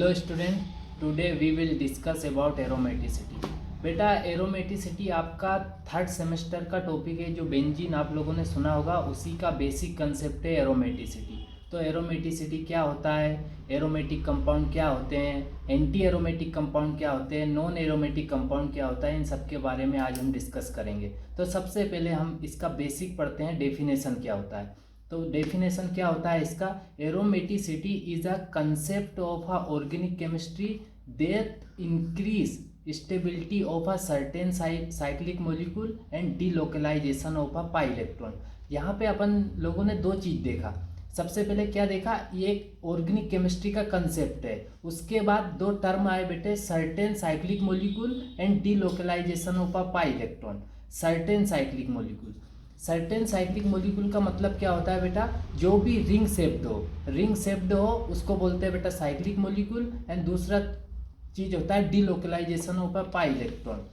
Hello student, today we will discuss about aromaticity. बेटा aromaticity आपका third semester का topic है। जो बेंजीन आप लोगों ने सुना होगा उसी का बेसिक कंसेप्ट है एरोमेटिसिटी। तो एरोमेटिसिटी क्या होता है, एरोमेटिक कंपाउंड क्या होते हैं, एंटी एरोमेटिक कंपाउंड क्या होते हैं, नॉन एरोमेटिक कंपाउंड क्या होता है, इन सब के बारे में आज हम डिस्कस करेंगे। तो सबसे पहले हम इसका बेसिक पढ़ते हैं, डेफिनेशन क्या होता है। तो डेफिनेशन क्या होता है इसका, aromaticity is a concept of a organic chemistry that increase stability of a certain cyclic molecule and delocalization of a pi electron. यहाँ पे अपन लोगों ने दो चीज देखा। सबसे पहले क्या देखा, ये ऑर्गेनिक केमिस्ट्री का कंसेप्ट है। उसके बाद दो टर्म आए बेटे, certain cyclic molecule and delocalization of a pi electron. Certain cyclic molecule, certain cyclic molecule का मतलब क्या होता है बेटा, जो भी रिंग शेप्ड हो उसको बोलते हैं बेटा साइक्लिक मॉलिक्यूल। एंड दूसरा चीज होता है delocalization of a pi electron.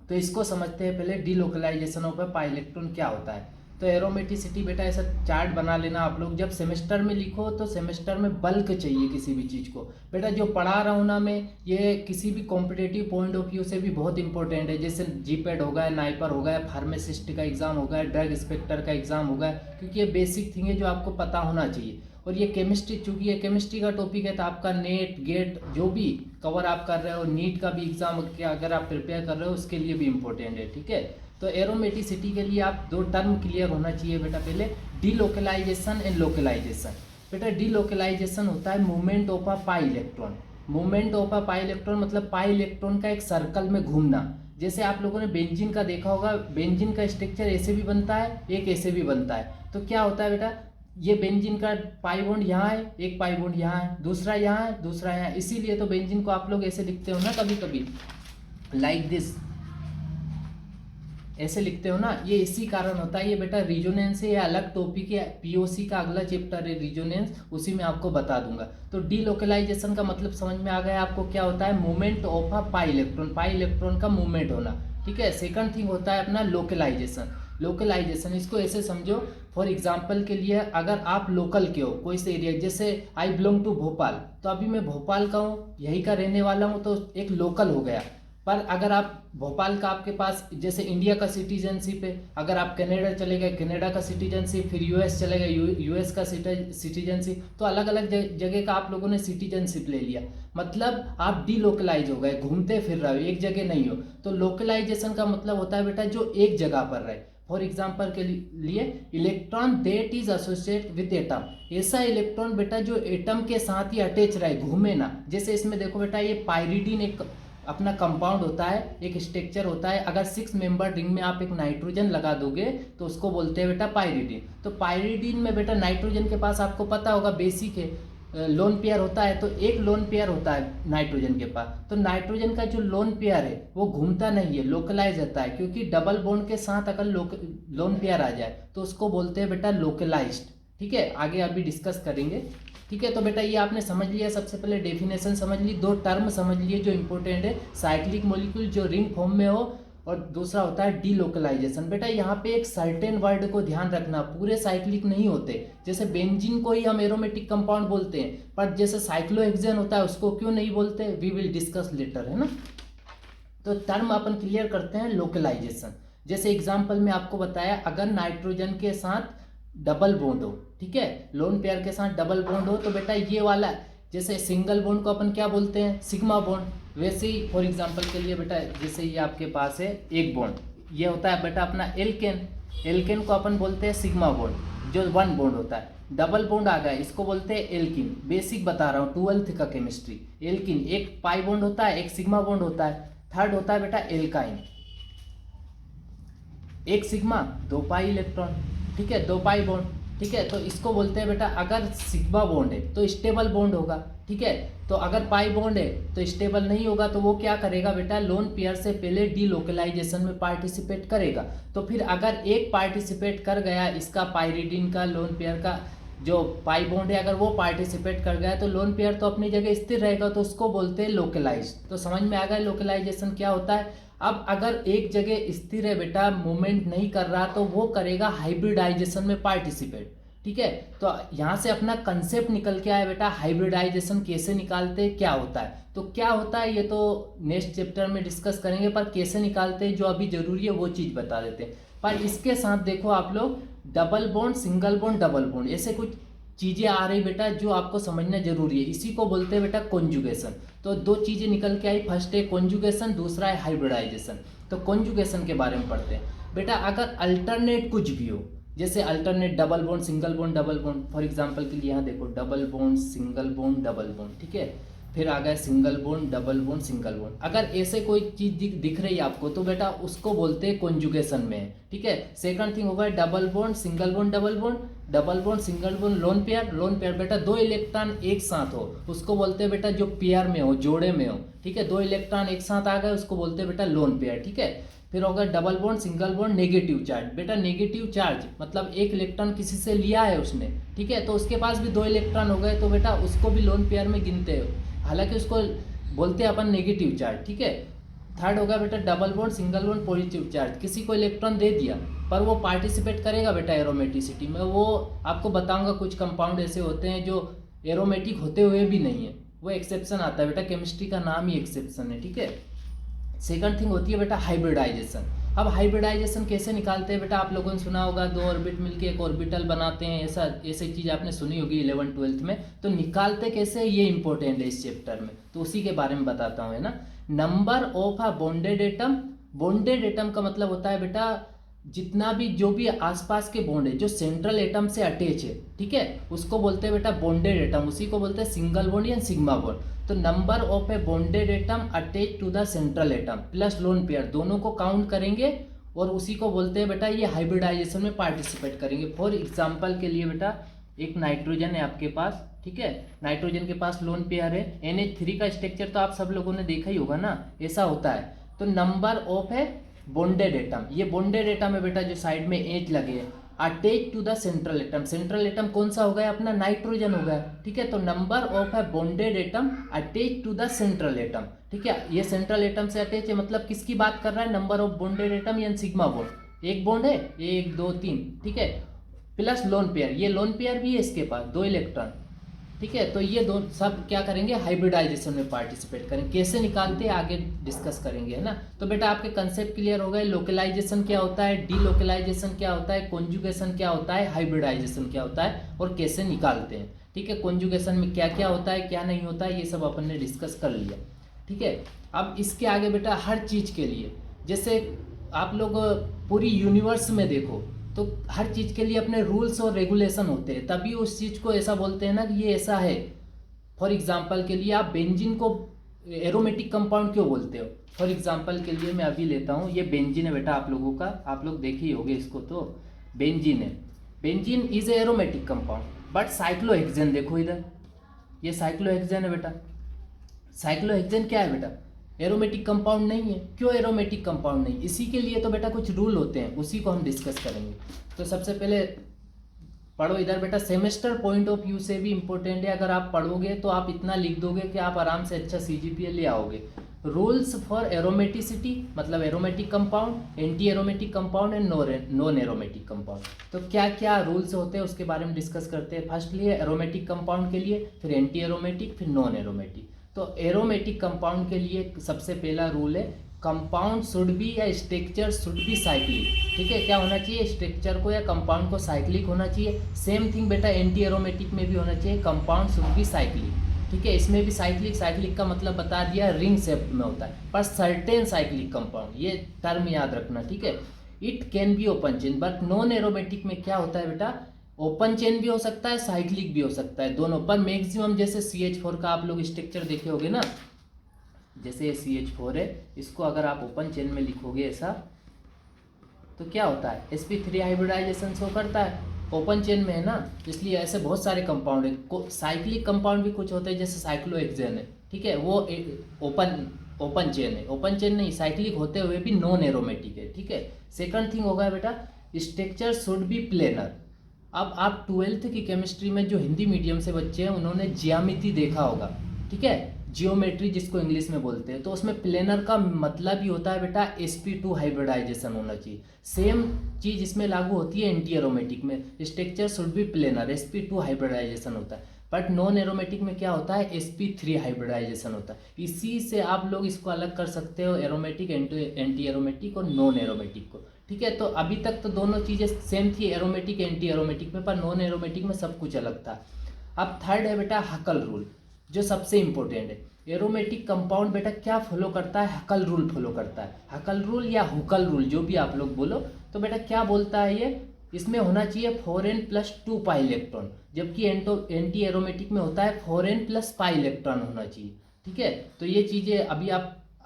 तो इसको समझते हैं पहले, delocalization of a pi electron क्या होता है। तो एरोमेटिसिटी बेटा ऐसा चार्ट बना लेना आप लोग, जब सेमेस्टर में लिखो तो सेमेस्टर में बल्क चाहिए किसी भी चीज़ को। बेटा जो पढ़ा रहा हूँ ना मैं, ये किसी भी कॉम्पिटेटिव पॉइंट ऑफ व्यू से भी बहुत इंपॉर्टेंट है। जैसे जीपेड हो गया, नाइपर हो गया, फार्मासिस्ट का एग्जाम हो गया, ड्रग इंस्पेक्टर का एग्जाम हो गया, क्योंकि ये बेसिक थिंग है जो आपको पता होना चाहिए। और ये केमिस्ट्री, चूंकि ये केमिस्ट्री का टॉपिक है तो आपका नेट गेट जो भी कवर आप कर रहे हो, नीट का भी एग्जाम अगर आप प्रिपेयर कर रहे हो उसके लिए भी इम्पोर्टेंट है, ठीक है। तो एरोमेटिसिटी के लिए आप दो टर्म क्लियर होना चाहिए बेटा, पहले डीलोकलाइजेशन एंड लोकलाइजेशन। बेटा डीलोकलाइजेशन होता है movement of a pi electron. Movement of a pi electron मतलब पाई इलेक्ट्रॉन का एक सर्कल में घूमना। जैसे आप लोगों ने बेंजीन का देखा होगा, बेंजीन का स्ट्रक्चर ऐसे भी बनता है, एक ऐसे भी बनता है। तो क्या होता है बेटा, ये बेंजीन का पाई बॉन्ड यहाँ है, एक पाई बॉन्ड यहाँ है, दूसरा यहाँ है, दूसरा यहाँ, इसीलिए तो बेंजीन को आप लोग ऐसे लिखते हो ना कभी कभी, लाइक दिस, ऐसे लिखते हो ना। ये इसी कारण होता है। ये बेटा रिजोनेंस है, ये अलग टॉपिक है, पीओसी का अगला चैप्टर है रिजोनेंस, उसी में आपको बता दूंगा। तो डीलोकलाइजेशन का मतलब समझ में आ गया आपको, क्या होता है, movement of a pi electron, pi electron का मूवमेंट होना, ठीक है। सेकंड थिंग होता है अपना लोकलाइजेशन। लोकलाइजेशन इसको ऐसे समझो, फॉर एग्जाम्पल के लिए अगर आप लोकल के हो कोई से एरिया, जैसे आई बिलोंग टू भोपाल, तो अभी मैं भोपाल का हूँ, यही का रहने वाला हूँ, तो एक लोकल हो गया। पर अगर आप भोपाल का, आपके पास जैसे इंडिया का सिटीजनशिप है, अगर आप कनाडा चले गए, कनाडा का सिटीजनशिप, फिर यूएस चले गए, यूएस का सिटीजनशिप, तो अलग अलग जगह का आप लोगों ने सिटीजनशिप ले लिया, मतलब आप डीलोकलाइज हो गए, घूमते फिर रहे हो, एक जगह नहीं हो। तो लोकलाइजेशन का मतलब होता है बेटा जो एक जगह पर रहे। फॉर एग्जाम्पल के लिए electron that is associate with atom, ऐसा इलेक्ट्रॉन बेटा जो एटम के साथ ही अटैच रहे, घूमे ना। जैसे इसमें देखो बेटा, ये पायरिडीन एक अपना कंपाउंड होता है, एक स्ट्रक्चर होता है। अगर 6 मेंबर रिंग में आप एक नाइट्रोजन लगा दोगे तो उसको बोलते हैं बेटा पायरिडीन। तो पायरिडीन में बेटा नाइट्रोजन के पास आपको पता होगा बेसिक है, लोन पेयर होता है, तो एक लोन पेयर होता है नाइट्रोजन के पास। तो नाइट्रोजन का जो लोन पेयर है वो घूमता नहीं है, लोकलाइज रहता है, क्योंकि डबल बॉन्ड के साथ अगर लोन पेयर आ जाए तो उसको बोलते हैं बेटा लोकलाइज्ड, ठीक है। आगे अभी डिस्कस करेंगे, ठीक है। तो बेटा ये आपने समझ लिया, सबसे पहले डेफिनेशन समझ ली, दो टर्म समझ लिए जो इंपॉर्टेंट है, साइक्लिक मॉलिक्यूल जो रिंग फॉर्म में हो, और दूसरा होता है डीलोकलाइजेशन। बेटा यहाँ पे एक सर्टेन वर्ड को ध्यान रखना, पूरे साइक्लिक नहीं होते। जैसे बेंजीन को ही हम एरोमेटिक कंपाउंड बोलते हैं, पर जैसे साइक्लोहेक्सेन होता है उसको क्यों नहीं बोलते, वी विल डिस्कस लेटर, है ना। तो टर्म अपन क्लियर करते हैं, लोकलाइजेशन। जैसे एग्जाम्पल में आपको बताया, अगर नाइट्रोजन के साथ डबल बॉन्ड हो, ठीक है, लोन पेयर के साथ डबल बॉन्ड हो, तो बेटा ये वाला, जैसे सिंगल बॉन्ड को अपन क्या बोलते हैं, सिग्मा बॉन्ड। वैसे ही फॉर एग्जांपल के लिए बेटा, जैसे ये आपके पास है एक बॉन्ड, ये होता है बेटा अपना एल्केन, एल्केन को अपन बोलते हैं सिग्मा बॉन्ड, जो वन बॉन्ड होता है। डबल बॉन्ड आ गया, इसको बोलते हैं एल्किन। बेसिक बता रहा हूँ, 12th का केमिस्ट्री। एल्किन एक पाई बॉन्ड होता है, एक सिग्मा बॉन्ड होता है। थर्ड होता है बेटा एल्काइन, एक सिग्मा दो पाई इलेक्ट्रॉन, ठीक है, दो पाई बॉन्ड, ठीक है। तो इसको बोलते हैं बेटा, अगर सिग्मा बॉन्ड है तो स्टेबल बॉन्ड होगा, ठीक है। तो अगर पाई बॉन्ड है तो स्टेबल नहीं होगा, तो वो क्या करेगा बेटा, लोन पेयर से पहले डीलोकलाइजेशन में पार्टिसिपेट करेगा। तो फिर अगर एक पार्टिसिपेट कर गया, इसका पायरिडीन का लोन पेयर का जो पाई बॉन्ड है, अगर वो पार्टिसिपेट कर गया तो लोन पेयर तो अपनी जगह स्थिर रहेगा, तो उसको बोलते हैं लोकलाइज। तो समझ में आ गया लोकलाइजेशन क्या होता है। अब अगर एक जगह स्थिर है बेटा, मूवमेंट नहीं कर रहा, तो वो करेगा हाइब्रिडाइजेशन में पार्टिसिपेट, ठीक है। तो यहाँ से अपना कंसेप्ट निकल के आया बेटा, हाइब्रिडाइजेशन कैसे निकालते हैं, क्या होता है। तो क्या होता है ये तो नेक्स्ट चैप्टर में डिस्कस करेंगे, पर कैसे निकालते हैं जो अभी जरूरी है वो चीज़ बता देते हैं। पर इसके साथ देखो आप लोग, double bond, single bond, double bond, ऐसे कुछ चीज़ें आ रही बेटा जो आपको समझना जरूरी है। इसी को बोलते हैं बेटा कॉन्जुगेशन। तो दो चीज़ें निकल के आई, फर्स्ट है कॉन्जुगेशन, दूसरा है हाइब्रिडाइजेशन। तो कॉन्जुगेशन के बारे में पढ़ते हैं बेटा। अगर अल्टरनेट कुछ भी हो, जैसे alternate double bond, single bond, double bond, for example के लिए यहाँ देखो double bond, single bond, double bond, ठीक है। फिर आ गया single bond, double bond, single bond. अगर ऐसे कोई चीज़ दिख रही है आपको तो बेटा उसको बोलते हैं कॉन्जुगेशन में, ठीक है। सेकंड थिंग होगा double bond, single bond, double bond, double bond, single bond, lone pair. Lone pair बेटा दो इलेक्ट्रॉन एक साथ हो उसको बोलते हैं बेटा जो पेयर में हो, जोड़े में हो, ठीक है। दो इलेक्ट्रॉन एक साथ आ गए उसको बोलते हैं बेटा लोन पेयर, ठीक है। फिर होगा double bond, single bond, negative charge. बेटा नेगेटिव चार्ज मतलब एक इलेक्ट्रॉन किसी से लिया है उसने, ठीक है, तो उसके पास भी दो इलेक्ट्रॉन हो गए तो बेटा उसको भी लोन पेयर में गिनते हो, हालांकि उसको बोलते हैं अपन नेगेटिव चार्ज, ठीक है। थर्ड होगा बेटा double bond, single bond, positive charge. किसी को इलेक्ट्रॉन दे दिया पर वो पार्टिसिपेट करेगा बेटा एरोमेटिसिटी में। वो आपको बताऊंगा कुछ कंपाउंड ऐसे होते हैं जो एरोमेटिक होते हुए भी नहीं है, वो एक्सेप्शन आता है बेटा, केमिस्ट्री का नाम ही एक्सेप्शन है, ठीक है। सेकंड थिंग होती है बेटा हाइब्रिडाइजेशन। अब हाइब्रिडाइजेशन कैसे निकालते हैं बेटा, आप लोगों ने सुना होगा दो ऑर्बिट मिलके एक ऑर्बिटल बनाते हैं, ऐसा ऐसी चीज़ आपने सुनी होगी 11th-12th में। तो निकालते कैसे ये इंपॉर्टेंट है इस चैप्टर में, तो उसी के बारे में बताता हूँ, है ना। Number of a bonded atom. Bonded atom का मतलब होता है बेटा जितना भी जो भी आसपास के बॉन्ड है जो सेंट्रल एटम से अटैच है, ठीक है, उसको बोलते हैं बेटा बॉन्डेड एटम। उसी को बोलते हैं सिंगल बॉन्ड या सिग्मा बॉन्ड। तो number of a bonded atom attach to the central atom plus lone pair, दोनों को काउंट करेंगे और उसी को बोलते हैं बेटा ये हाइब्रिडाइजेशन में पार्टिसिपेट करेंगे। फॉर एग्जाम्पल के लिए बेटा एक नाइट्रोजन है आपके पास, ठीक है, नाइट्रोजन के पास लोन पेयर है, NH3 का स्ट्रक्चर तो आप सब लोगों ने देखा ही होगा ना, ऐसा होता है। तो number of a bonded atom, ये बॉन्डेड एटम है बेटा जो साइड में एच लगे है, attach to the central atom. Central atom कौन सा हो गया अपना, नाइट्रोजन हो गया, ठीक है। तो number of a bonded atom attach to the central atom, ठीक है। ये सेंट्रल एटम से अटैच है, मतलब किसकी बात कर रहा है, नंबर ऑफ बॉन्डेड एटम या सिग्मा बॉन्ड। एक बॉन्ड है, 1 2 3, ठीक है, प्लस लोन पेयर, ये लोन पेयर भी है इसके पास, दो इलेक्ट्रॉन, ठीक है। तो ये दो सब क्या करेंगे, हाइब्रिडाइजेशन में पार्टिसिपेट करेंगे। कैसे निकालते हैं आगे डिस्कस करेंगे, है ना। तो बेटा आपके कंसेप्ट क्लियर हो गए, लोकलाइजेशन क्या होता है, डीलोकलाइजेशन क्या होता है, कॉन्जुगेशन क्या होता है, हाइब्रिडाइजेशन क्या होता है और कैसे निकालते हैं, ठीक है। कॉन्जुगेशन में क्या क्या होता है क्या नहीं होता है ये सब अपन ने डिस्कस कर लिया, ठीक है। अब इसके आगे बेटा हर चीज़ के लिए, जैसे आप लोग पूरी यूनिवर्स में देखो तो हर चीज़ के लिए अपने रूल्स और रेगुलेशन होते हैं, तभी उस चीज़ को ऐसा बोलते हैं ना कि ये ऐसा है। फॉर एग्जांपल के लिए आप बेंजीन को एरोमेटिक कंपाउंड क्यों बोलते हो। फॉर एग्जांपल के लिए मैं अभी लेता हूँ, ये बेंजीन है बेटा आप लोगों का, आप लोग देखे ही होंगे इसको, तो बेंजीन है। Benzene is a aromatic compound but cyclohexane देखो इधर, ये साइक्लोहेक्सेन है बेटा। साइक्लोहेक्सेन क्या है बेटा, एरोमेटिक कंपाउंड नहीं है। क्यों एरोमेटिक कंपाउंड नहीं, इसी के लिए तो बेटा कुछ रूल होते हैं, उसी को हम डिस्कस करेंगे। तो सबसे पहले पढ़ो इधर बेटा, सेमेस्टर पॉइंट ऑफ व्यू से भी इंपॉर्टेंट है, अगर आप पढ़ोगे तो आप इतना लिख दोगे कि आप आराम से अच्छा CGPA ले आओगे। रूल्स फॉर एरोमेटिसिटी मतलब aromatic compound, anti aromatic compound and non aromatic compound. तो क्या क्या रूल्स होते हैं उसके बारे में डिस्कस करते हैं। फर्स्टली एरोमेटिक कंपाउंड के लिए, फिर एंटी एरोमेटिक, फिर नॉन एरोमेटिक। तो एरोमेटिक कंपाउंड के लिए सबसे पहला रूल है कंपाउंड शुड बी या स्ट्रक्चर शुड बी साइक्लिक, ठीक है। क्या होना चाहिए, स्ट्रक्चर को या कंपाउंड को साइक्लिक होना चाहिए। सेम थिंग बेटा एंटी एरोमेटिक में भी होना चाहिए, कंपाउंड शुड बी साइक्लिक, ठीक है। इसमें भी साइक्लिक, साइक्लिक का मतलब बता दिया रिंग शेप में होता है, पर सर्टेन साइक्लिक कंपाउंड, ये टर्म याद रखना, ठीक है। It can be open chain, but non aromatic में क्या होता है बेटा, ओपन चेन भी हो सकता है, साइक्लिक भी हो सकता है, दोनों। पर मैक्सिमम जैसे CH4 का आप लोग स्ट्रक्चर देखे होगे ना, जैसे CH4 है, इसको अगर आप ओपन चेन में लिखोगे ऐसा तो क्या होता है, sp3 हाइब्रिडाइजेशन शो करता है, ओपन चेन में है ना, इसलिए ऐसे बहुत सारे कंपाउंड है। साइक्लिक कंपाउंड भी कुछ होते हैं, जैसे साइक्लोहेक्सेन है, ठीक है, वो ओपन चेन है, ओपन चेन नहीं, साइक्लिक होते हुए भी नॉन एरोमेटिक है, ठीक है। सेकंड थिंग होगा बेटा स्ट्रक्चर शुड बी प्लेनर। अब आप 12th की केमिस्ट्री में जो हिंदी मीडियम से बच्चे हैं उन्होंने ज्यामिति देखा होगा, ठीक है, जियोमेट्री जिसको इंग्लिश में बोलते हैं, तो उसमें प्लेनर का मतलब ही होता है बेटा sp2 हाइब्रिडाइजेशन होना चाहिए। सेम चीज़ इसमें लागू होती है एंटी एरोमेटिक में, structure should be planar, sp2 hybridization होता है। बट नॉन एरोमेटिक में क्या होता है, sp3 हाइब्रिडाइजेशन होता है। इसी से आप लोग इसको अलग कर सकते हो, एरोमेटिक, एंटी एरोमेटिक और नॉन एरोमेटिक को। ठीक है, तो अभी तक तो दोनों चीज़ें सेम थी एरोमेटिक एंटी एरोमेटिक में, पर नॉन एरोमेटिक में सब कुछ अलग था। अब थर्ड है बेटा हकल रूल, जो सबसे इंपॉर्टेंट है। एरोमेटिक कंपाउंड बेटा क्या फॉलो करता है, हकल रूल फॉलो करता है। हकल रूल या हुकल रूल जो भी आप लोग बोलो, तो बेटा क्या बोलता है ये, इसमें होना चाहिए 4n+2 पाई इलेक्ट्रॉन, जबकि एंटी एरोमेटिक में होता है 4n+ पाई इलेक्ट्रॉन होना चाहिए। ठीक है, तो ये चीज़ें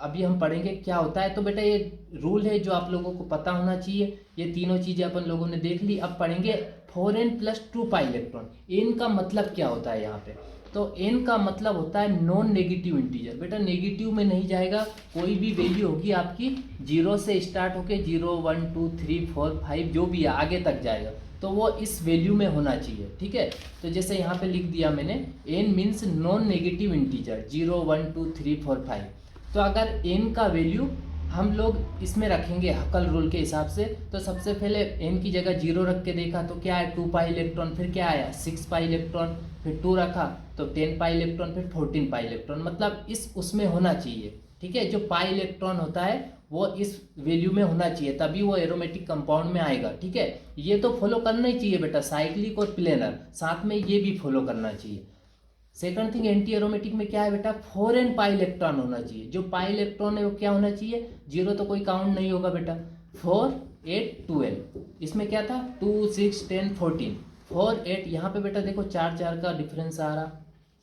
अभी हम पढ़ेंगे क्या होता है। तो बेटा ये रूल है जो आप लोगों को पता होना चाहिए। ये तीनों चीज़ें अपन लोगों ने देख ली। अब पढ़ेंगे 4n+2 पाई इलेक्ट्रॉन। एन का मतलब क्या होता है यहाँ पे, तो एन का मतलब होता है नॉन नेगेटिव इंटीजर। बेटा नेगेटिव में नहीं जाएगा, कोई भी वैल्यू होगी आपकी 0 से स्टार्ट होके 0 1 2 3 4 5 जो भी है आगे तक जाएगा, तो वो इस वैल्यू में होना चाहिए। ठीक है, तो जैसे यहाँ पे लिख दिया मैंने, N means non negative integer 0 1 2 3 4 5। तो अगर एन का वैल्यू हम लोग इसमें रखेंगे हकल रूल के हिसाब से, तो सबसे पहले एन की जगह 0 रख के देखा तो क्या है 2 पाई इलेक्ट्रॉन, फिर क्या आया 6 पाई इलेक्ट्रॉन, फिर 2 रखा तो 10 पाई इलेक्ट्रॉन, फिर 14 पाई इलेक्ट्रॉन, मतलब इस उसमें होना चाहिए। ठीक है, जो पाई इलेक्ट्रॉन होता है वो इस वैल्यू में होना चाहिए, तभी वो एरोमेटिक कंपाउंड में आएगा। ठीक है, ये तो फॉलो करना ही चाहिए बेटा, साइक्लिक और प्लेनर साथ में ये भी फॉलो करना चाहिए। सेकंड थिंग एंटी एरोमेटिक में क्या है बेटा, 4n पाई इलेक्ट्रॉन होना चाहिए। जो पाई इलेक्ट्रॉन है वो क्या होना चाहिए, 0 तो कोई काउंट नहीं होगा बेटा, 4 8 12, इसमें क्या था 2 6 10 14 4 8, यहाँ पे बेटा देखो 4 4 का डिफरेंस आ रहा।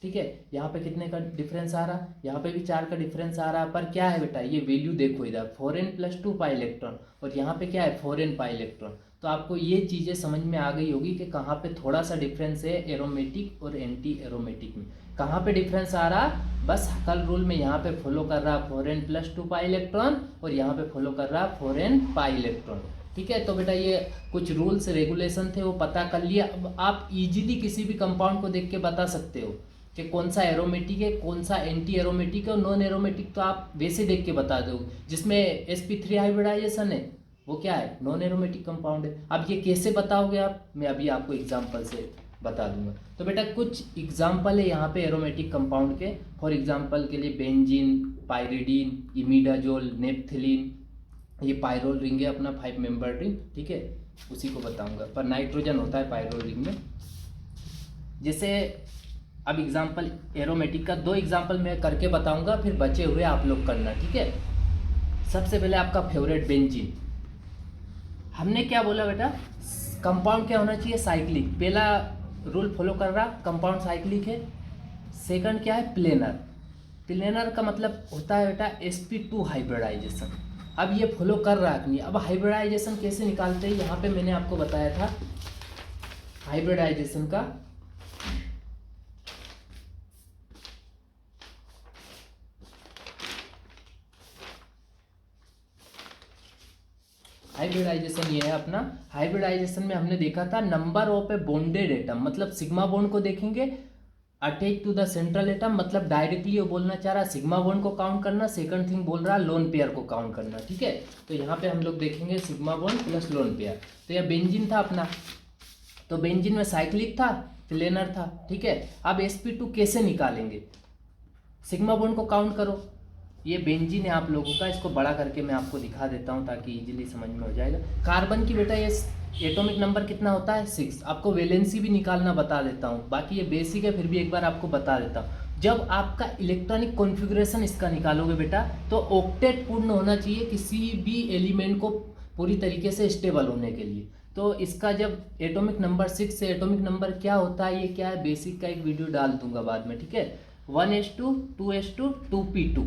ठीक है, यहाँ पे कितने का डिफरेंस आ रहा, यहाँ पे भी 4 का डिफरेंस आ रहा, पर क्या है बेटा ये वैल्यू देखो इधर 4n+2 पाई इलेक्ट्रॉन और यहाँ पे क्या है 4n पाई इलेक्ट्रॉन। तो आपको ये चीज़ें समझ में आ गई होगी कि कहाँ पे थोड़ा सा डिफरेंस है एरोमेटिक और एंटी एरोमेटिक में। कहाँ पे डिफरेंस आ रहा, बस हकल रूल में यहाँ पे फॉलो कर रहा 4n+2 पाई इलेक्ट्रॉन और यहाँ पे फॉलो कर रहा 4n पाई इलेक्ट्रॉन। ठीक है, तो बेटा ये कुछ रूल्स रेगुलेशन थे वो पता कर लिया। अब आप इजीली किसी भी कंपाउंड को देख के बता सकते हो कि कौन सा एरोमेटिक है, कौन सा एंटी एरोमेटिक है और नॉन एरोमेटिक, तो आप वैसे देख के बता दो। जिसमें sp3 हाइब्रिडाइजेशन है वो क्या है, नॉन एरोमेटिक कंपाउंड है। अब ये कैसे बताओगे आप, मैं अभी आपको एग्जांपल से बता दूंगा। तो बेटा कुछ एग्जांपल है यहाँ पे एरोमेटिक कंपाउंड के। फॉर एग्जांपल के लिए बेंजीन, पायरिडीन, इमिडाजोल, नेप्थलीन, ये पायरोल रिंग है अपना 5 मेंबर रिंग। ठीक है, उसी को बताऊंगा, पर नाइट्रोजन होता है पायरोल रिंग में। जैसे अब एग्जांपल एरोमेटिक का 2 एग्जांपल मैं करके बताऊंगा, फिर बचे हुए आप लोग करना। ठीक है, सबसे पहले आपका फेवरेट बेंजीन। हमने क्या बोला बेटा, कंपाउंड क्या होना चाहिए, साइक्लिक। पहला रूल फॉलो कर रहा कंपाउंड साइक्लिक है। सेकंड क्या है, प्लेनर। प्लेनर का मतलब होता है बेटा sp2 हाइब्रिडाइजेशन। अब ये फॉलो कर रहा है कि नहीं। अब हाइब्रिडाइजेशन कैसे निकालते हैं, यहाँ पे मैंने आपको बताया था हाइब्रिडाइजेशन का। हाइब्रिडाइजेशन ये है अपना। हाइब्रिडाइजेशन में हमने देखा था number of a bonded atom, मतलब सिग्मा बॉन्ड को देखेंगे, attach to the central atom, मतलब डायरेक्टली वो बोलना चाह रहा सिग्मा बॉन्ड को काउंट करना। सेकंड थिंग बोल रहा लोन पेयर को काउंट करना। ठीक है, तो यहाँ पे हम लोग देखेंगे sigma bond plus lone pair. तो यह बेंजीन था अपना, तो बेंजीन में साइक्लिक था, प्लेनर था। ठीक है, अब sp2 कैसे निकालेंगे, सिग्मा बॉन्ड को काउंट करो। ये बेंजीन है आप लोगों का, इसको बड़ा करके मैं आपको दिखा देता हूँ ताकि इजीली समझ में हो जाएगा। कार्बन की बेटा ये एटॉमिक नंबर कितना होता है 6। आपको वैलेंसी भी निकालना बता देता हूँ, बाकी ये बेसिक है फिर भी एक बार आपको बता देता हूँ। जब आपका इलेक्ट्रॉनिक कॉन्फ़िगरेशन इसका निकालोगे बेटा, तो ऑक्टेट पूर्ण होना चाहिए किसी भी एलिमेंट को पूरी तरीके से स्टेबल होने के लिए। तो इसका जब एटॉमिक नंबर 6 से एटॉमिक नंबर क्या होता है, ये क्या है बेसिक का एक वीडियो डाल दूंगा बाद में। ठीक है, 1s2 2s2 2p2।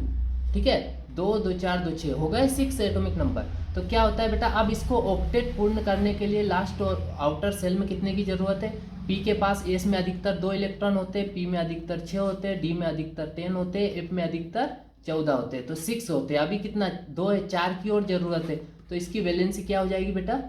ठीक है, 2 2 4 2 6 हो गए 6 एटॉमिक नंबर। तो क्या होता है बेटा, अब इसको ऑक्टेट पूर्ण करने के लिए लास्ट और आउटर सेल में कितने की जरूरत है, p के पास s में अधिकतर 2 इलेक्ट्रॉन होते हैं, p में अधिकतर 6 होते हैं, d में अधिकतर 10 होते हैं, f में अधिकतर 14 होते हैं, तो 6 होते हैं। अभी कितना 2 है, 4 की और जरूरत है, तो इसकी वैलेंसी क्या हो जाएगी बेटा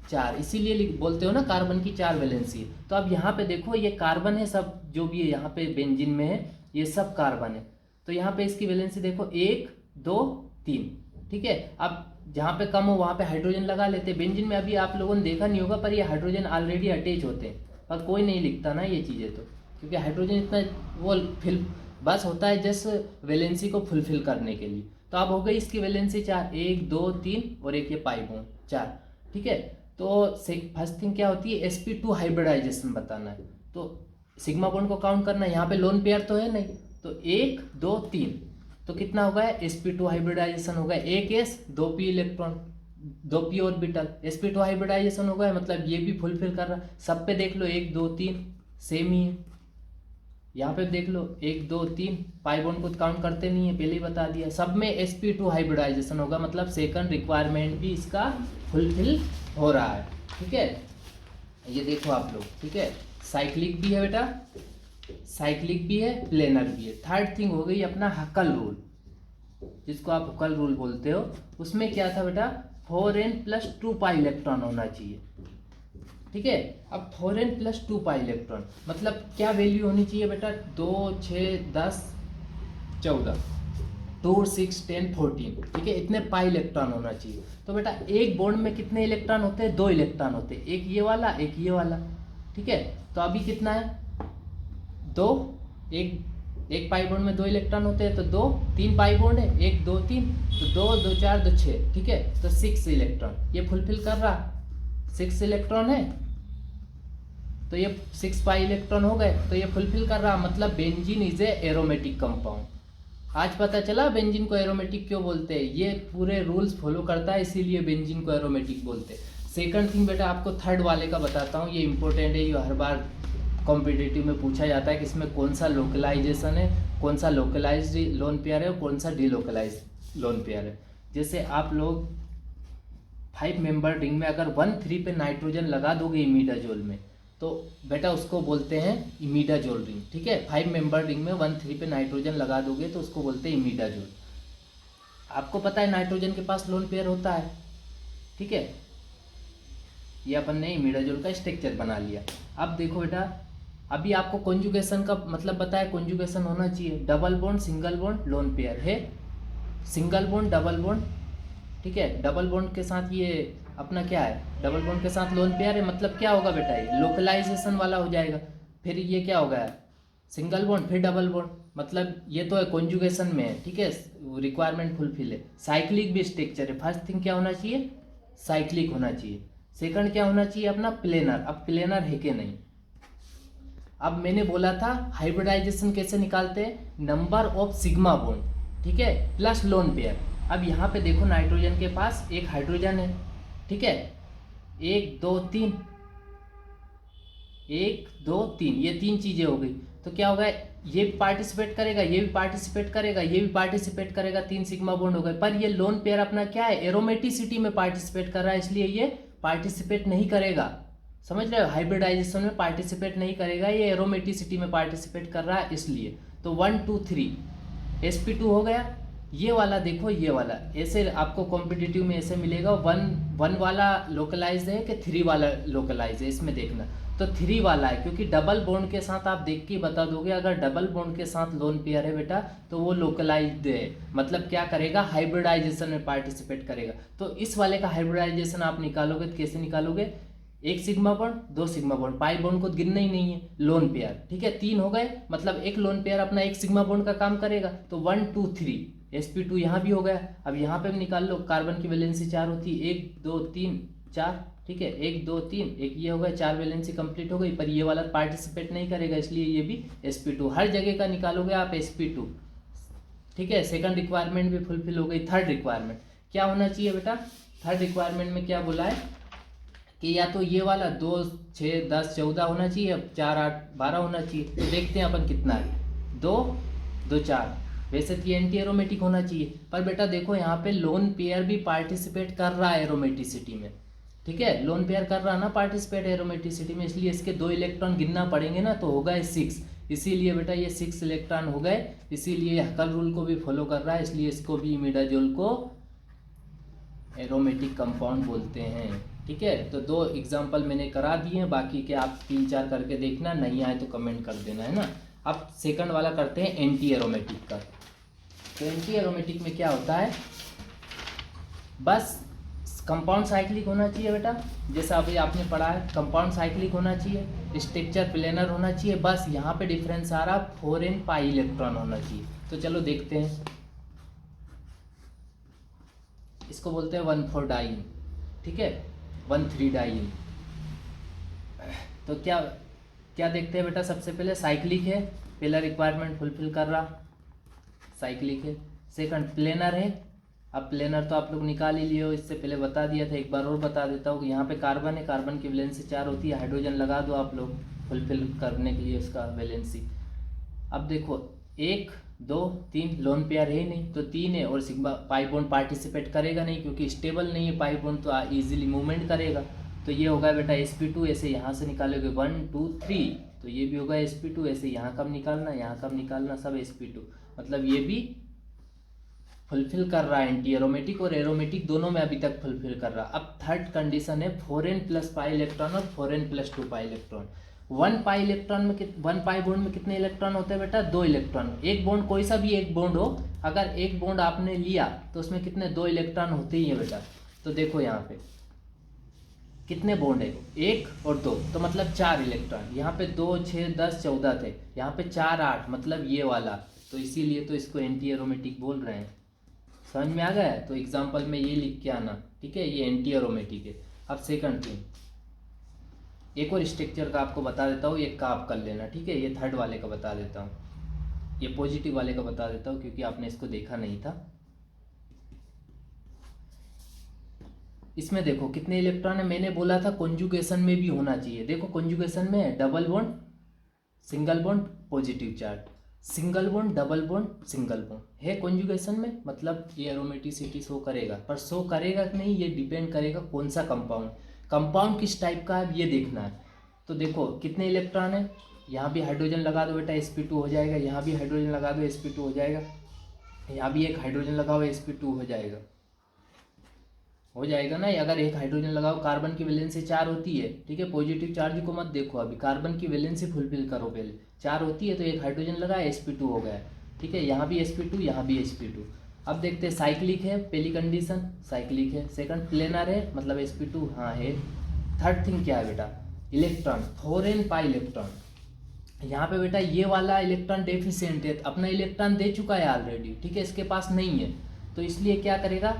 4। इसीलिए बोलते हो ना कार्बन की 4 वैलेंसी है। तो अब यहाँ पे देखो ये कार्बन है, सब जो भी है यहाँ पे बेंजीन में है ये सब कार्बन है। तो यहाँ पे इसकी वैलेंसी देखो 1 2 3, ठीक है। अब जहाँ पे कम हो वहाँ पे हाइड्रोजन लगा लेते हैं। बेंजीन में अभी आप लोगों ने देखा नहीं होगा, पर ये हाइड्रोजन ऑलरेडी अटैच होते हैं, पर कोई नहीं लिखता ना ये चीज़ें, तो क्योंकि हाइड्रोजन इतना वो फिल बस होता है जस्ट वैलेंसी को फुलफिल करने के लिए। तो अब हो गई इसकी वैलेंसी 4, 1 2 3 और एक ये पाई बॉन्ड 4, ठीक है। तो फर्स्ट थिंग क्या होती है, sp2 हाइब्रिडाइजेशन बताना है, तो सिग्मा बॉन्ड को काउंट करना है। यहाँ पे लोन पेयर तो है नहीं, तो 1 2 3, तो कितना होगा sp2 हाइब्रिडाइजेशन होगा 1 s 2 p electron 2 p orbital, sp2 hybridization होगा, मतलब ये भी फुलफिल कर रहा है। सब पे देख लो 1 2 3 सेम ही है। यहाँ पे देख लो 1 2 3, पाई बॉन्ड को काउंट करते नहीं है, पहले ही बता दिया। सब में sp2 हाइब्रिडाइजेशन होगा, मतलब सेकंड रिक्वायरमेंट भी इसका फुलफिल हो रहा है, ठीक है। ये देखो आप लोग, ठीक है, साइक्लिक भी है बेटा, साइक्लिक भी है, प्लेनर भी है। थर्ड थिंग हो गई अपना हकल रूल, जिसको आप हकल रूल बोलते हो। उसमें क्या था बेटा, 4n + 2 पाई इलेक्ट्रॉन होना चाहिए, ठीक है। अब 4n + 2 पाई इलेक्ट्रॉन मतलब क्या वैल्यू होनी चाहिए बेटा, 2 6 10 14 2 6 10 14, ठीक है, इतने पाई इलेक्ट्रॉन होना चाहिए। तो बेटा एक बॉन्ड में कितने इलेक्ट्रॉन होते हैं, 2 इलेक्ट्रॉन होते हैं, एक ये वाला एक ये वाला, ठीक है। तो अभी कितना है 2, एक पाई बॉन्ड में 2 इलेक्ट्रॉन होते हैं, तो 2 3 पाई बॉन्ड है, 1 2 3, तो 2 2 4 2 6, ठीक है। तो 6 इलेक्ट्रॉन ये फुलफिल कर रहा, 6 इलेक्ट्रॉन है, तो ये 6 पाई इलेक्ट्रॉन हो गए, तो ये फुलफिल कर रहा, मतलब benzene is a aromatic compound. आज पता चला बेंजीन को एरोमेटिक क्यों बोलते हैं, ये पूरे रूल्स फॉलो करता है, इसीलिए बेंजीन को एरोमेटिक बोलते हैं। सेकंड थिंग बेटा आपको थर्ड वाले का बताता हूँ, ये इंपॉर्टेंट है, ये हर बार कॉम्पिटिटिव में पूछा जाता है कि इसमें कौन सा लोकलाइजेशन है, कौन सा लोकलाइज्ड लोन पेयर है और कौन सा डीलोकलाइज्ड लोन पेयर है। जैसे आप लोग 5 मेंबर रिंग में अगर 1,3 पे नाइट्रोजन लगा दोगे इमिडाजोल में, तो बेटा उसको बोलते हैं इमिडाजोल रिंग, ठीक है। 5 मेंबर रिंग में 1,3 पे नाइट्रोजन लगा दोगे तो उसको बोलते हैं इमिडाजोल। आपको पता है नाइट्रोजन के पास लोन पेयर होता है, ठीक है। ये अपन ने इमिडाजोल का स्ट्रक्चर बना लिया। अब देखो बेटा, अभी आपको कॉन्जुगेशन का मतलब बताया, कॉन्जुगेशन होना चाहिए, double bond single bond lone pair है, सिंगल बॉन्ड डबल बॉन्ड, ठीक है। डबल बॉन्ड के साथ ये अपना क्या है, डबल बॉन्ड के साथ लोन पेयर है, मतलब क्या होगा बेटा, ये लोकलाइजेशन वाला हो जाएगा। फिर ये क्या होगा, सिंगल बॉन्ड फिर डबल बॉन्ड, मतलब ये तो है कॉन्जुगेशन में है, ठीक है, रिक्वायरमेंट फुलफिल है। साइक्लिक भी स्ट्रक्चर है, फर्स्ट थिंग क्या होना चाहिए, साइक्लिक होना चाहिए। सेकंड क्या होना चाहिए अपना, प्लेनर। अब प्लेनर है कि नहीं, अब मैंने बोला था हाइब्रिडाइजेशन कैसे निकालते हैं, नंबर ऑफ सिग्मा बॉन्ड, ठीक है, प्लस लोन पेयर। अब यहाँ पे देखो नाइट्रोजन के पास एक हाइड्रोजन है, ठीक है, 1 2 3 1 2 3, ये 3 चीजें हो गई। तो क्या होगा, ये भी पार्टिसिपेट करेगा, ये भी पार्टिसिपेट करेगा, ये भी पार्टिसिपेट करेगा, 3 सिग्मा बॉन्ड हो गए। पर ये लोन पेयर अपना क्या है, एरोमेटिसिटी में पार्टिसिपेट कर रहा है, इसलिए ये पार्टिसिपेट नहीं करेगा। समझ रहे हो, हाइब्रिडाइजेशन में पार्टिसिपेट नहीं करेगा, ये एरोमेटिसिटी में पार्टिसिपेट कर रहा है इसलिए। तो 1 2 3 sp2 हो गया। ये वाला देखो, ये वाला ऐसे आपको कॉम्पिटिटिव में ऐसे मिलेगा, 1 वाला लोकलाइज है कि 3 वाला लोकलाइज है, इसमें देखना। तो 3 वाला है, क्योंकि डबल बॉन्ड के साथ आप देख के बता दोगे, अगर डबल बॉन्ड के साथ लोन पेयर है बेटा तो वो लोकलाइज्ड है, मतलब क्या करेगा, हाइब्रिडाइजेशन में पार्टिसिपेट करेगा। तो इस वाले का हाइब्रिडाइजेशन आप निकालोगे तो कैसे निकालोगे, 1 sigma bond 2 sigma bond, pi bond को गिनना ही नहीं है, लोन पेयर, ठीक है, 3 हो गए, मतलब एक लोन पेयर अपना 1 सिग्मा बॉन्ड का काम करेगा। तो 1 2 3 sp2 यहाँ भी हो गया। अब यहाँ पे भी निकाल लो, कार्बन की वैलेंसी 4 होती है, 1 2 3 4, ठीक है, 1 2 3 एक ये हो गया, 4 वैलेंसी कंप्लीट हो गई। पर ये वाला पार्टिसिपेट नहीं करेगा, इसलिए ये भी sp2। हर जगह का निकालोगे आप sp2, ठीक है। सेकंड रिक्वायरमेंट भी फुलफिल हो गई। थर्ड रिक्वायरमेंट क्या होना चाहिए बेटा, थर्ड रिक्वायरमेंट में क्या बोला है कि या तो ये वाला 2 6 10 14 होना चाहिए, अब 4 8 12 होना चाहिए। तो देखते हैं अपन कितना है, 2 2 4। वैसे तो ये एंटी एरोमेटिक होना चाहिए, पर बेटा देखो यहाँ पे लोन पेयर भी पार्टिसिपेट कर रहा है एरोमेटिसिटी में, ठीक है, लोन पेयर कर रहा ना पार्टिसिपेट एरोमेटिसिटी में, इसलिए इसके 2 इलेक्ट्रॉन गिनना पड़ेंगे ना, तो होगा 6। इसीलिए बेटा ये 6 इलेक्ट्रॉन हो गए, इसीलिए हकल रूल को भी फॉलो कर रहा है, इसलिए इसको भी इमिडाजोल को एरोमेटिक कंपाउंड बोलते हैं, ठीक है। तो 2 एग्जाम्पल मैंने करा दिए हैं, बाकी के आप 3 4 करके देखना, नहीं आए तो कमेंट कर देना, है ना। अब सेकंड वाला करते हैं एंटी एरोमेटिक का। तो एंटी एरोमेटिक में क्या होता है, बस कंपाउंड साइक्लिक होना चाहिए बेटा, जैसा अभी आपने पढ़ा है कंपाउंड साइक्लिक होना चाहिए, स्ट्रक्चर प्लेनर होना चाहिए, बस यहाँ पे डिफरेंस आ रहा 4n पाई इलेक्ट्रॉन होना चाहिए। तो चलो देखते हैं, इसको बोलते हैं 1,4 डाइन, ठीक है, 1,3 डाइन। तो क्या क्या देखते हैं बेटा, सबसे पहले साइक्लिक है, पहला रिक्वायरमेंट फुलफिल कर रहा, साइक्लिक है। सेकंड प्लेनर है, अब प्लेनर तो आप लोग निकाल ही लिए हो, इससे पहले बता दिया था, एक बार और बता देता हूँ। यहाँ पे कार्बन है, कार्बन की वैलेंसी 4 होती है, हाइड्रोजन लगा दो आप लोग फुलफिल करने के लिए उसका वैलेंसी। अब देखो 1 2 3 लोन पेयर है नहीं, तो 3 है, और सिग्मा पाई बॉन्ड पार्टिसिपेट करेगा नहीं क्योंकि स्टेबल नहीं है पाई बॉन्ड, तो इजीली मूवमेंट करेगा। तो ये होगा बेटा sp2, ऐसे यहाँ से निकालोगे 1 2 3, तो ये भी होगा sp2, ऐसे यहाँ कब निकालना, यहाँ कब निकालना, सब sp2, मतलब ये भी फुलफिल कर रहा है एंटी एरोमेटिक और एरोमेटिक दोनों में अभी तक फुलफिल कर रहा। अब थर्ड कंडीशन है 4n प्लस पाई इलेक्ट्रॉन और 4n plus 2 pi electron. 1 pi electron में 1 पाई बॉन्ड में कितने इलेक्ट्रॉन होते हैं बेटा, 2 इलेक्ट्रॉन। एक बॉन्ड कोई सा भी एक बॉन्ड हो, अगर एक बॉन्ड आपने लिया तो उसमें कितने 2 इलेक्ट्रॉन होते ही है बेटा। तो देखो यहाँ पे कितने बॉन्ड है, 1 और 2, तो मतलब 4 इलेक्ट्रॉन। यहाँ पे 2 6 10 14 थे, यहाँ पे 4 8, मतलब ये वाला, तो इसीलिए तो इसको एंटी एरोमेटिक बोल रहे हैं। समझ में आ गया है, तो एग्जाम्पल में ये लिख के आना, ठीक है, ये एंटी एरोमेटिक है। अब सेकंड थिंग, एक और स्ट्रक्चर का आपको बता देता हूँ, एक का आप कर लेना, ठीक है, ये थर्ड वाले का बता देता हूँ, ये पॉजिटिव वाले का बता देता हूँ क्योंकि आपने इसको देखा नहीं था। इसमें देखो कितने इलेक्ट्रॉन है, मैंने बोला था कॉन्जुगेशन में भी होना चाहिए। देखो कॉन्जुगेशन में है double bond, single bond, positive charge, single bond, double bond, single bond है कॉन्जुगेशन में, मतलब ये एरोमेटिसिटी शो करेगा। पर शो करेगा कि नहीं ये डिपेंड करेगा कौन सा कंपाउंड, कंपाउंड किस टाइप का है ये देखना है। तो देखो कितने इलेक्ट्रॉन है, यहाँ भी हाइड्रोजन लगा दो बेटा sp2 हो जाएगा, यहाँ भी हाइड्रोजन लगा दो sp2 हो जाएगा, यहाँ भी एक हाइड्रोजन लगाओ sp2 हो जाएगा ना। अगर एक हाइड्रोजन लगाओ, कार्बन की वैलेंसी 4 होती है, ठीक है, पॉजिटिव चार्ज को मत देखो अभी, कार्बन की वैलेंसी फुलफिल करो पहले, 4 होती है, तो एक हाइड्रोजन लगा sp2 हो गया, ठीक है, यहाँ भी sp2 यहाँ भी sp2। अब देखते हैं साइक्लिक है, पहली कंडीशन साइक्लिक है, सेकंड प्लेनर है, मतलब sp2 हाँ है। थर्ड थिंग क्या है बेटा, इलेक्ट्रॉन, 4n पाई इलेक्ट्रॉन। यहाँ पे बेटा ये वाला इलेक्ट्रॉन डेफिशिएंट है, अपना इलेक्ट्रॉन दे चुका है ऑलरेडी, ठीक है, इसके पास नहीं है, तो इसलिए क्या करेगा,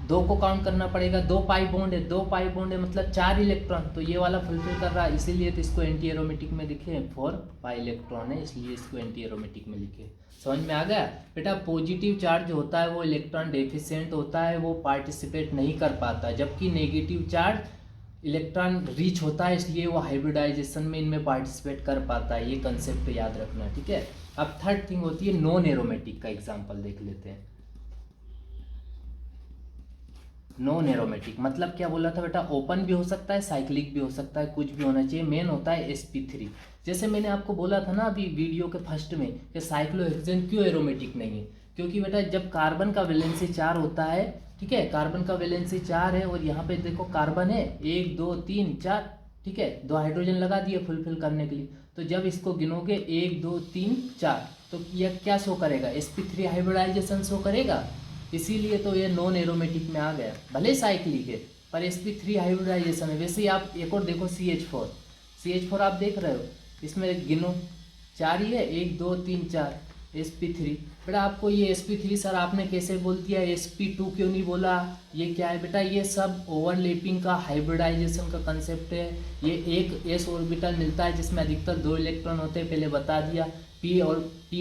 2 को काउंट करना पड़ेगा, 2 पाई बॉन्ड है, 2 पाई बॉन्ड है मतलब 4 इलेक्ट्रॉन, तो ये वाला फुलफिल कर रहा है, इसीलिए तो इसको एंटी एरोमेटिक में लिखे, 4 पाई इलेक्ट्रॉन है, इसलिए इसको एंटी एरोमेटिक में लिखे। समझ में आ गया बेटा। पॉजिटिव चार्ज होता है वो इलेक्ट्रॉन डेफिशिएंट होता है, वो पार्टिसिपेट नहीं कर पाता, जबकि नेगेटिव चार्ज इलेक्ट्रॉन रिच होता है, इसलिए वो हाइब्रिडाइजेशन में इनमें पार्टिसिपेट कर पाता है। ये कंसेप्ट याद रखना, ठीक है। अब थर्ड थिंग होती है नॉन एरोमेटिक का एग्जाम्पल देख लेते हैं। नॉन एरोमेटिक मतलब क्या बोला था बेटा, ओपन भी हो सकता है, साइक्लिक भी हो सकता है, कुछ भी होना चाहिए, मेन होता है sp3। जैसे मैंने आपको बोला था ना अभी वीडियो के फर्स्ट में कि साइक्लोहेक्सेन क्यों एरोमेटिक नहीं है, क्योंकि बेटा जब कार्बन का वैलेंसी 4 होता है, ठीक है, कार्बन का वैलेंसी 4 है, और यहाँ पे देखो कार्बन है 1 2 3 4, ठीक है, 2 हाइड्रोजन लगा दिए फुलफिल करने के लिए, तो जब इसको गिनोगे 1 2 3 4, तो यह क्या शो करेगा, sp3 हाइब्रिडाइजेशन शो करेगा, इसीलिए तो ये नॉन एरोमेटिक में आ गया। भले साइक्लिक है पर sp3 हाइब्रिडाइजेशन है। वैसे ही आप एक और देखो CH4 आप देख रहे हो, इसमें गिनो 4 ही है, 1 2 3 4, sp3। बेटा आपको ये sp3 सर आपने कैसे बोल दिया, sp2 क्यों नहीं बोला, ये क्या है बेटा, ये सब ओवरलैपिंग का हाइब्रिडाइजेशन का कंसेप्ट है। ये एक s ऑर्बिटल मिलता है जिसमें अधिकतर 2 इलेक्ट्रॉन होते हैं, पहले बता दिया। p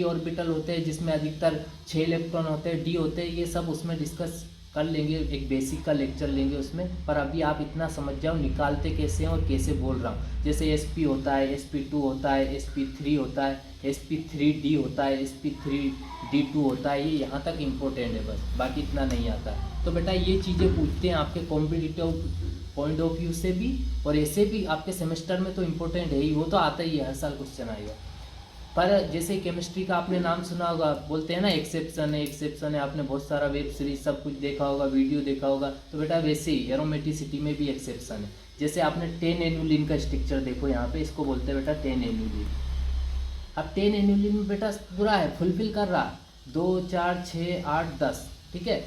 ऑर्बिटल होते हैं जिसमें अधिकतर 6 इलेक्ट्रॉन होते हैं, d होते हैं, ये सब उसमें डिस्कस कर लेंगे, एक बेसिक का लेक्चर लेंगे उसमें। पर अभी आप इतना समझ जाओ निकालते कैसे हैं और कैसे बोल रहा हूँ। जैसे sp होता है, sp2 होता है, sp3 होता है, sp3d होता है, sp3d2 होता है, ये यहाँ तक इम्पोर्टेंट है बस, बाकी इतना नहीं आता। तो बेटा ये चीज़ें पूछते हैं आपके कॉम्पिटिटिव पॉइंट ऑफ व्यू से भी, और ऐसे भी आपके सेमेस्टर में तो इम्पोर्टेंट है ही, वो तो आता ही है, हर साल क्वेश्चन आएगा। पर जैसे केमिस्ट्री का आपने नाम सुना होगा, बोलते हैं ना एक्सेप्शन है, आपने बहुत सारा वेब सीरीज सब कुछ देखा होगा, वीडियो देखा होगा, तो बेटा वैसे ही एरोमेटिसिटी में भी एक्सेप्शन है। जैसे आपने 10 एनुलिन का स्ट्रक्चर देखो यहाँ पे, इसको बोलते हैं बेटा 10 एनुलिन। अब 10 एनुलिन में बेटा पूरा है, फुलफिल कर रहा, 2 4 6 8 10, ठीक है।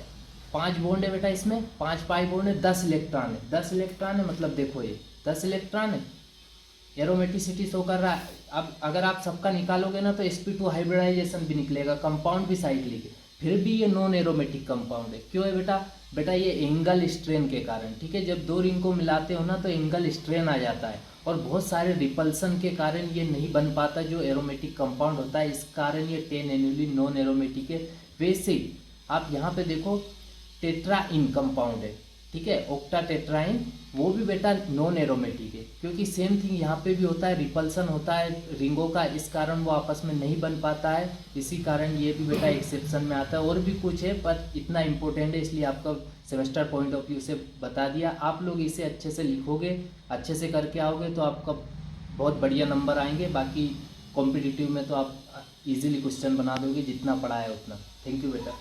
5 बॉन्ड है बेटा, इसमें 5 पाई बॉन्ड है, 10 इलेक्ट्रॉन है, 10 इलेक्ट्रॉन है, मतलब देखो ये 10 इलेक्ट्रॉन है, एरोमेटिसिटी शो कर रहा है। अब अगर आप सबका निकालोगे ना तो sp2 हाइब्रिडाइजेशन भी निकलेगा, कंपाउंड भी साइक्लिक है, फिर भी ये नॉन एरोमेटिक कंपाउंड है। क्यों है बेटा? बेटा ये एंगल स्ट्रेन के कारण, ठीक है। जब दो रिंग को मिलाते हो ना तो एंगल स्ट्रेन आ जाता है, और बहुत सारे रिपल्सन के कारण ये नहीं बन पाता जो एरोमेटिक कंपाउंड होता है, इस कारण ये 10 एनुअली नॉन एरोमेटिक है। वैसे ही आप यहाँ पे देखो टेट्राइन कंपाउंड है, ठीक है, ऑक्टा टेट्राइन, वो भी बेटा नॉन एरोमेटिक है, क्योंकि सेम थिंग यहाँ पे भी होता है, रिपल्सन होता है रिंगों का, इस कारण वो आपस में नहीं बन पाता है, इसी कारण ये भी बेटा एक्सेप्शन में आता है। और भी कुछ है पर इतना इंपॉर्टेंट है इसलिए आपका सेमेस्टर पॉइंट ऑफ व्यू से बता दिया। आप लोग इसे अच्छे से लिखोगे, अच्छे से करके आओगे तो आपका बहुत बढ़िया नंबर आएंगे। बाकी कॉम्पिटिटिव में तो आप इजीली क्वेश्चन बना दोगे, जितना पढ़ा है उतना। थैंक यू बेटा।